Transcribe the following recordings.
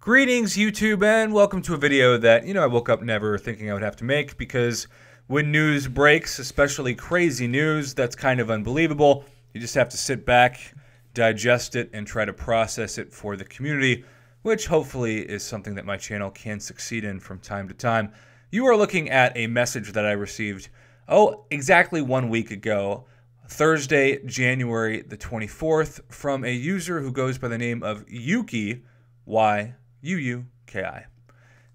Greetings YouTube and welcome to a video that, I woke up never thinking I would have to make because when news breaks, especially crazy news that's kind of unbelievable, you just have to sit back, digest it, and try to process it for the community, which hopefully is something that my channel can succeed in from time to time. You are looking at a message that I received, exactly 1 week ago, Thursday, January the 24th, from a user who goes by the name of Yuki, Y-U-U-K-I.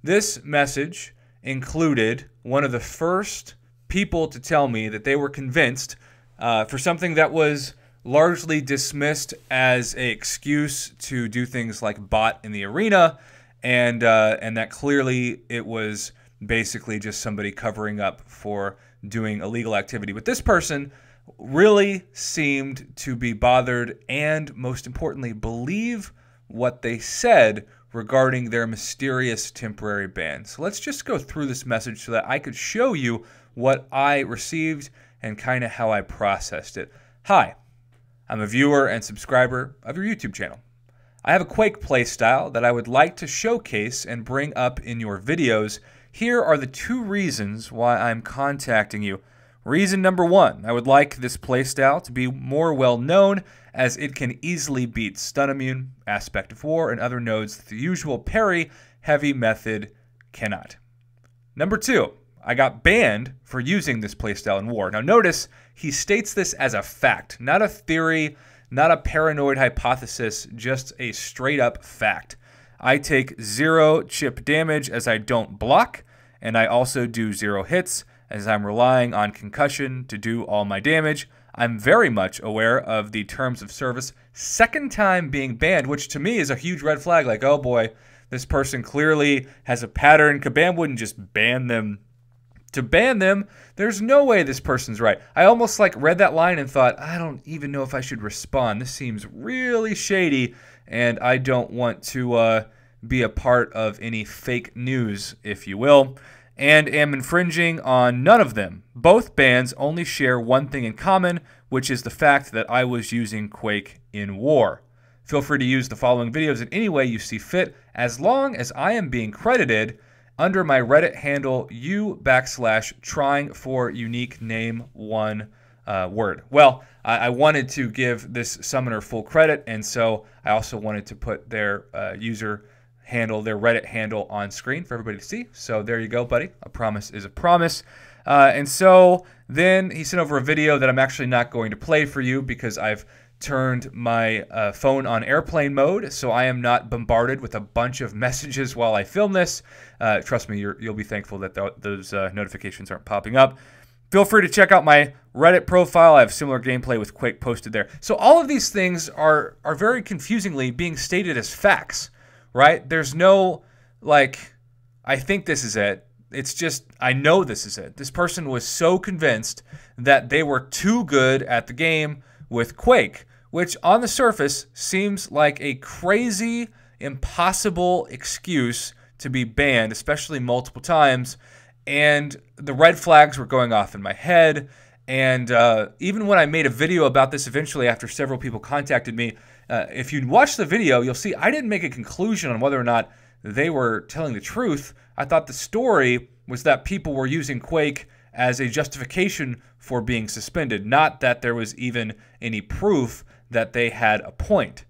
This message included one of the first people to tell me that they were convinced for something that was largely dismissed as an excuse to do things like bot in the arena, and that clearly it was basically just somebody covering up for doing illegal activity. But this person really seemed to be bothered and, most importantly, believe what they said regarding their mysterious temporary ban. So let's just go through this message so that I could show you what I received and kind of how I processed it. Hi, I'm a viewer and subscriber of your YouTube channel. I have a Quake playstyle that I would like to showcase and bring up in your videos. Here are the two reasons why I'm contacting you. Reason number one, I would like this playstyle to be more well known as it can easily beat Stun Immune, Aspect of War, and other nodes that the usual parry heavy method cannot. Number two, I got banned for using this playstyle in War. Now notice, he states this as a fact, not a theory, not a paranoid hypothesis, just a straight up fact. I take 0 chip damage as I don't block, and I also do 0 hits as I'm relying on concussion to do all my damage. I'm very much aware of the terms of service. Second time being banned, which to me is a huge red flag, like, oh boy, this person clearly has a pattern. Kabam wouldn't just ban them to ban them. There's no way this person's right. I almost read that line and thought, I don't even know if I should respond. This seems really shady, and I don't want to be a part of any fake news, if you will, and am infringing on none of them. Both bans only share one thing in common, which is the fact that I was using Quake in War. Feel free to use the following videos in any way you see fit, as long as I am being credited under my Reddit handle u/trying for unique name one word. Well, I wanted to give this summoner full credit, and so I also wanted to put their user handle, their Reddit handle on screen for everybody to see. So there you go, buddy. A promise is a promise. And so then he sent over a video that I'm actually not going to play for you because I've turned my phone on airplane mode, so I am not bombarded with a bunch of messages while I film this. Trust me, you'll be thankful that those notifications aren't popping up. Feel free to check out my Reddit profile. I have similar gameplay with Quake posted there. So all of these things are very confusingly being stated as facts. Right? There's no, I think this is it. It's just, I know this is it. This person was so convinced that they were too good at the game with Quake, which on the surface seems like a crazy, impossible excuse to be banned, especially multiple times. And the red flags were going off in my head. And even when I made a video about this eventually after several people contacted me, if you watch the video, you'll see I didn't make a conclusion on whether or not they were telling the truth. I thought the story was that people were using Quake as a justification for being suspended, not that there was even any proof that they had a point.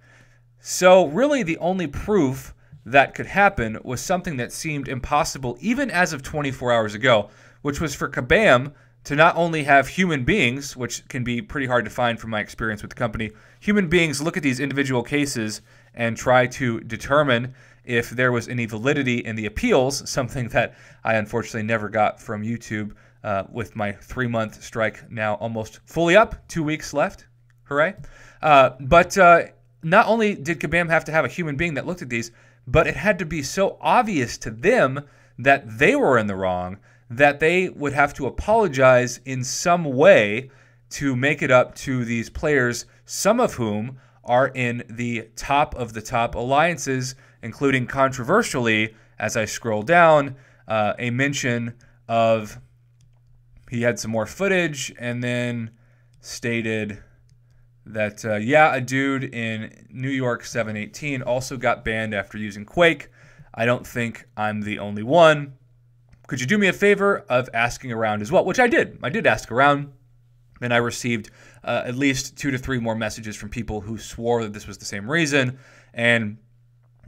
So really the only proof that could happen was something that seemed impossible even as of 24 hours ago, which was for Kabam to not only have human beings, which can be pretty hard to find from my experience with the company, human beings look at these individual cases and try to determine if there was any validity in the appeals, something that I unfortunately never got from YouTube with my 3-month strike now almost fully up, 2 weeks left. Hooray. But not only did Kabam have to have a human being that looked at these, but it had to be so obvious to them that they were in the wrong that they would have to apologize in some way to make it up to these players, some of whom are in the top of the top alliances, including controversially, as I scroll down, a mention of he had some more footage and then stated that, yeah, a dude in New York 718 also got banned after using Quake. I don't think I'm the only one. Could you do me a favor of asking around as well? Which I did. I did ask around, and I received at least 2 to 3 more messages from people who swore that this was the same reason. And,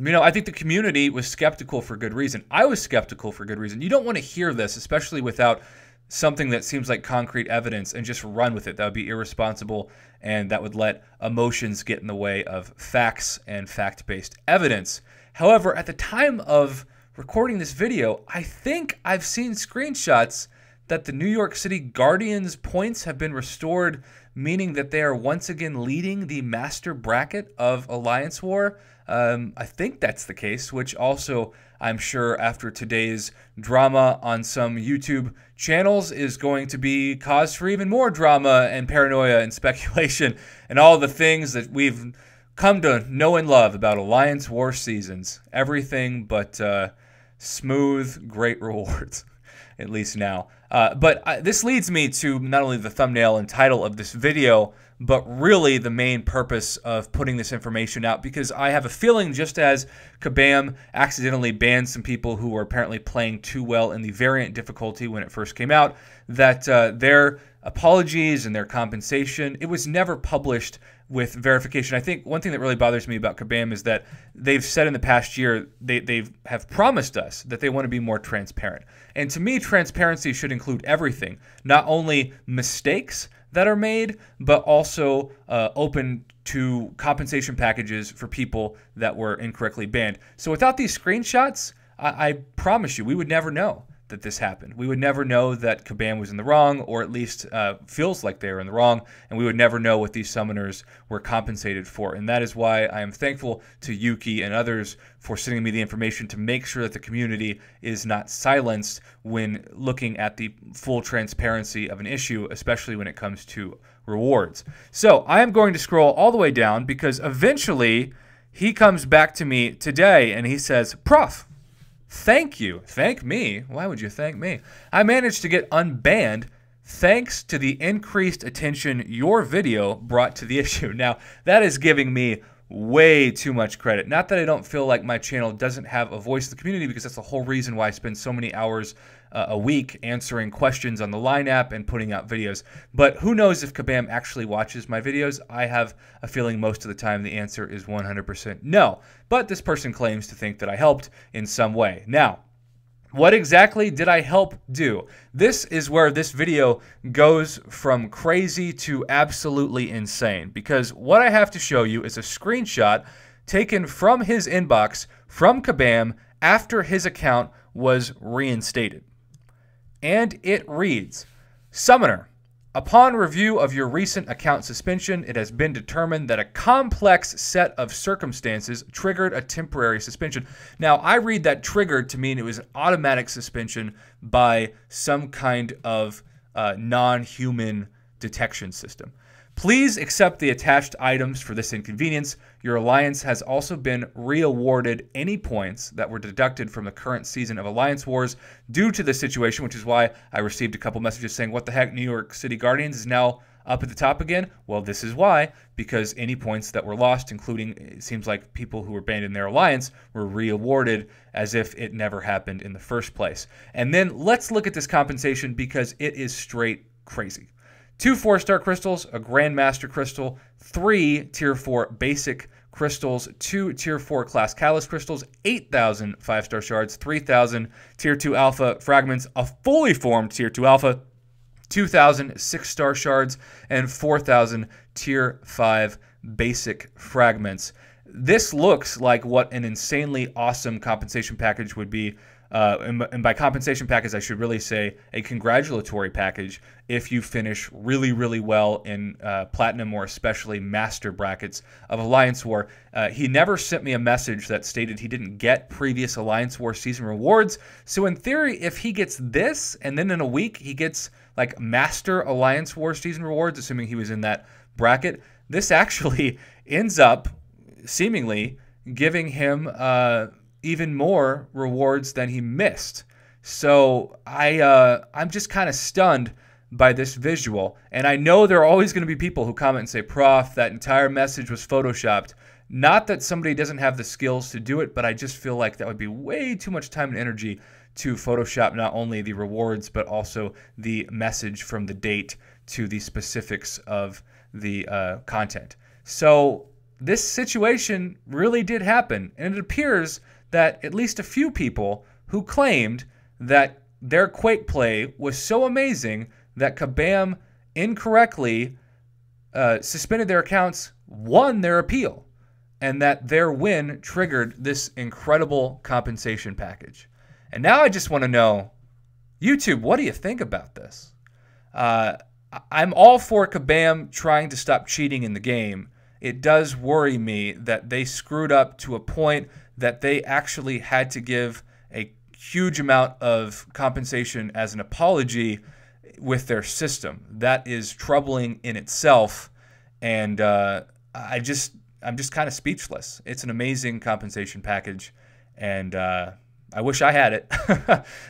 I think the community was skeptical for good reason. I was skeptical for good reason. You don't want to hear this, especially without something that seems like concrete evidence, and just run with it. That would be irresponsible, and that would let emotions get in the way of facts and fact-based evidence. However, at the time of recording this video, I think I've seen screenshots that the New York City Guardians points have been restored, meaning that they are once again leading the master bracket of Alliance War. I think that's the case, which also, I'm sure after today's drama on some YouTube channels, is going to be cause for even more drama and paranoia and speculation and all the things that we've come to know and love about Alliance War seasons. Everything but smooth, great rewards, at least now. But this leads me to not only the thumbnail and title of this video, but really the main purpose of putting this information out, because I have a feeling, just as Kabam accidentally banned some people who were apparently playing too well in the variant difficulty when it first came out, that their apologies and their compensation, it was never published with verification. I think one thing that really bothers me about Kabam is that they've said in the past year, they have promised us that they want to be more transparent. And to me, transparency should include everything, not only mistakes that are made, but also open to compensation packages for people that were incorrectly banned. So without these screenshots, I promise you, we would never know that this happened. We would never know that Kabam was in the wrong, or at least feels like they are in the wrong, and we would never know what these summoners were compensated for. And that is why I am thankful to Yuki and others for sending me the information to make sure that the community is not silenced when looking at the full transparency of an issue, especially when it comes to rewards. So I am going to scroll all the way down, because eventually he comes back to me today and he says, "Prof, thank you." Thank me? Why would you thank me? "I managed to get unbanned thanks to the increased attention your video brought to the issue." Now, that is giving me way too much credit. Not that I don't feel like my channel doesn't have a voice in the community, because that's the whole reason why I spend so many hours a week answering questions on the Line app and putting out videos. But who knows if Kabam actually watches my videos? I have a feeling most of the time the answer is 100% no. But this person claims to think that I helped in some way. Now, what exactly did I help do? This is where this video goes from crazy to absolutely insane, because what I have to show you is a screenshot taken from his inbox from Kabam after his account was reinstated. And it reads, "Summoner, upon review of your recent account suspension, it has been determined that a complex set of circumstances triggered a temporary suspension." Now, I read that triggered to mean it was an automatic suspension by some kind of non-human detection system. "Please accept the attached items for this inconvenience. Your Alliance has also been re-awarded any points that were deducted from the current season of Alliance Wars due to this situation," which is why I received a couple messages saying, "What the heck, New York City Guardians is now up at the top again?" Well, this is why, because any points that were lost, including, it seems like, people who were banned in their Alliance, were re-awarded as if it never happened in the first place. And then let's look at this compensation, because it is straight crazy. 2 4-star crystals, a Grandmaster crystal, 3 tier 4 basic crystals, 2 tier 4 class catalyst crystals, 8,000 5-star shards, 3,000 tier 2 alpha fragments, a fully formed tier 2 alpha, 2,000 6-star shards, and 4,000 tier 5 basic fragments. This looks like what an insanely awesome compensation package would be. And by compensation package, I should really say a congratulatory package if you finish really, really well in Platinum, or especially Master brackets of Alliance War. He never sent me a message that stated he didn't get previous Alliance War season rewards. So in theory, if he gets this, and then in a week he gets like Master Alliance War season rewards, assuming he was in that bracket, this actually ends up seemingly giving him even more rewards than he missed. So I'm just kind of stunned by this visual. And I know there are always going to be people who comment and say, Prof, that entire message was photoshopped. Not that somebody doesn't have the skills to do it, but I just feel like that would be way too much time and energy to Photoshop not only the rewards, but also the message from the date to the specifics of the content. So this situation really did happen, and it appears that at least a few people who claimed that their Quake play was so amazing that Kabam incorrectly suspended their accounts won their appeal, and that their win triggered this incredible compensation package. And now I just want to know, YouTube, what do you think about this? I'm all for Kabam trying to stop cheating in the game. It does worry me that they screwed up to a point that they actually had to give a huge amount of compensation as an apology with their system. That is troubling in itself, and I'm just kind of speechless. It's an amazing compensation package, and I wish I had it.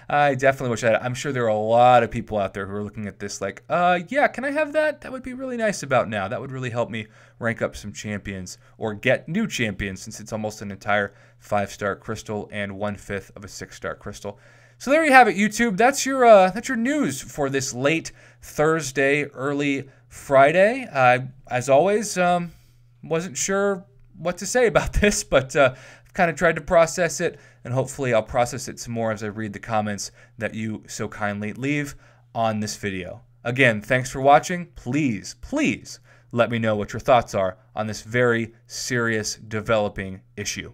I definitely wish I had it. I'm sure there are a lot of people out there who are looking at this like, yeah, can I have that? That would be really nice about now. That would really help me rank up some champions or get new champions, since it's almost an entire 5-star crystal and 1/5 of a 6-star crystal. So there you have it, YouTube. That's your news for this late Thursday, early Friday. As always, wasn't sure what to say about this, but I've kind of tried to process it, and hopefully I'll process it some more as I read the comments that you so kindly leave on this video. Again, thanks for watching. Please, please let me know what your thoughts are on this very serious developing issue.